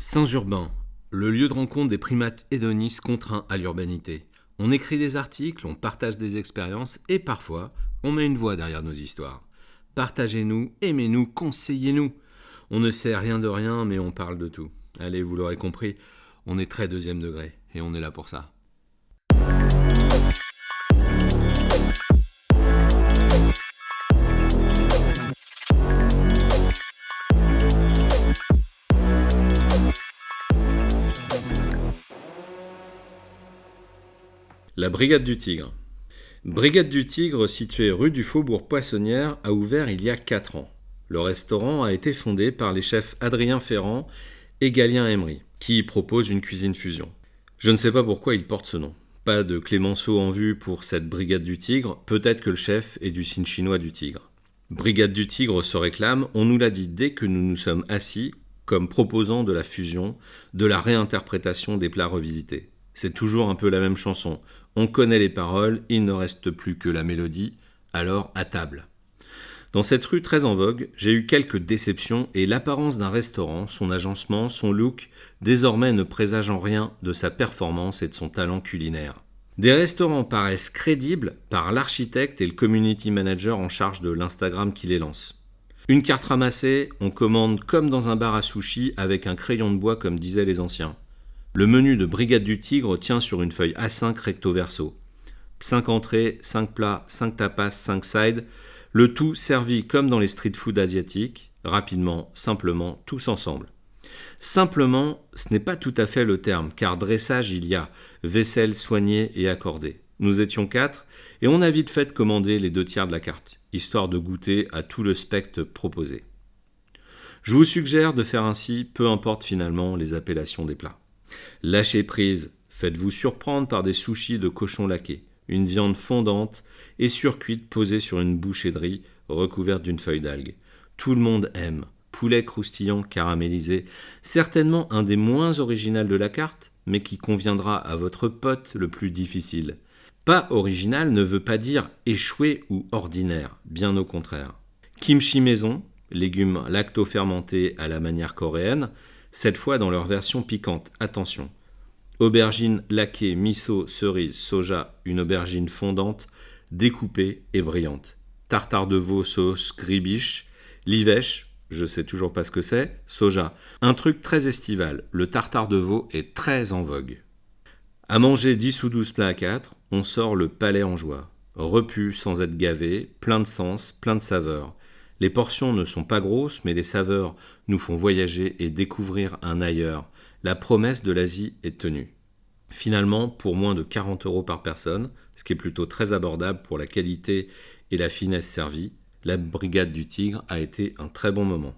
Saint-Urbain, le lieu de rencontre des primates hédonistes contraints à l'urbanité. On écrit des articles, on partage des expériences et parfois, on met une voix derrière nos histoires. Partagez-nous, aimez-nous, conseillez-nous. On ne sait rien de rien, mais on parle de tout. Allez, vous l'aurez compris, on est très deuxième degré et on est là pour ça. La Brigade du Tigre. Brigade du Tigre, située rue du Faubourg Poissonnière, a ouvert il y a 4 ans. Le restaurant a été fondé par les chefs Adrien Ferrand et Galien Emery, qui y proposent une cuisine fusion. Je ne sais pas pourquoi il porte ce nom. Pas de Clémenceau en vue pour cette Brigade du Tigre, peut-être que le chef est du signe chinois du tigre. Brigade du Tigre se réclame, on nous l'a dit dès que nous nous sommes assis, comme proposant de la fusion, de la réinterprétation des plats revisités. C'est toujours un peu la même chanson. On connaît les paroles, il ne reste plus que la mélodie, alors à table. Dans cette rue très en vogue, j'ai eu quelques déceptions et l'apparence d'un restaurant, son agencement, son look, désormais ne présageant rien de sa performance et de son talent culinaire. Des restaurants paraissent crédibles par l'architecte et le community manager en charge de l'Instagram qui les lance. Une carte ramassée, on commande comme dans un bar à sushi avec un crayon de bois comme disaient les anciens. Le menu de Brigade du Tigre tient sur une feuille A5 recto verso. 5 entrées, 5 plats, 5 tapas, 5 sides, le tout servi comme dans les street food asiatiques, rapidement, simplement, tous ensemble. Simplement, ce n'est pas tout à fait le terme, car dressage il y a, vaisselle soignée et accordée. Nous étions 4 et on a vite fait de commander les 2/3 de la carte, histoire de goûter à tout le spectre proposé. Je vous suggère de faire ainsi, peu importe finalement les appellations des plats. Lâchez prise, faites-vous surprendre par des sushis de cochon laqué, une viande fondante et surcuite posée sur une bouchée de riz recouverte d'une feuille d'algue. Tout le monde aime. Poulet croustillant caramélisé, certainement un des moins originaux de la carte, mais qui conviendra à votre pote le plus difficile. Pas original ne veut pas dire échoué ou ordinaire, bien au contraire. Kimchi maison, légumes lacto-fermentés à la manière coréenne, cette fois dans leur version piquante, attention. Aubergine laquée, miso, cerise, soja, une aubergine fondante, découpée et brillante. Tartare de veau sauce gribiche, livèche, je sais toujours pas ce que c'est, soja. Un truc très estival, le tartare de veau est très en vogue. À manger 10 ou 12 plats à 4, on sort le palais en joie. Repu sans être gavé, plein de sens, plein de saveurs. Les portions ne sont pas grosses, mais les saveurs nous font voyager et découvrir un ailleurs. La promesse de l'Asie est tenue. Finalement, pour moins de 40 € par personne, ce qui est plutôt très abordable pour la qualité et la finesse servie, la Brigade du Tigre a été un très bon moment.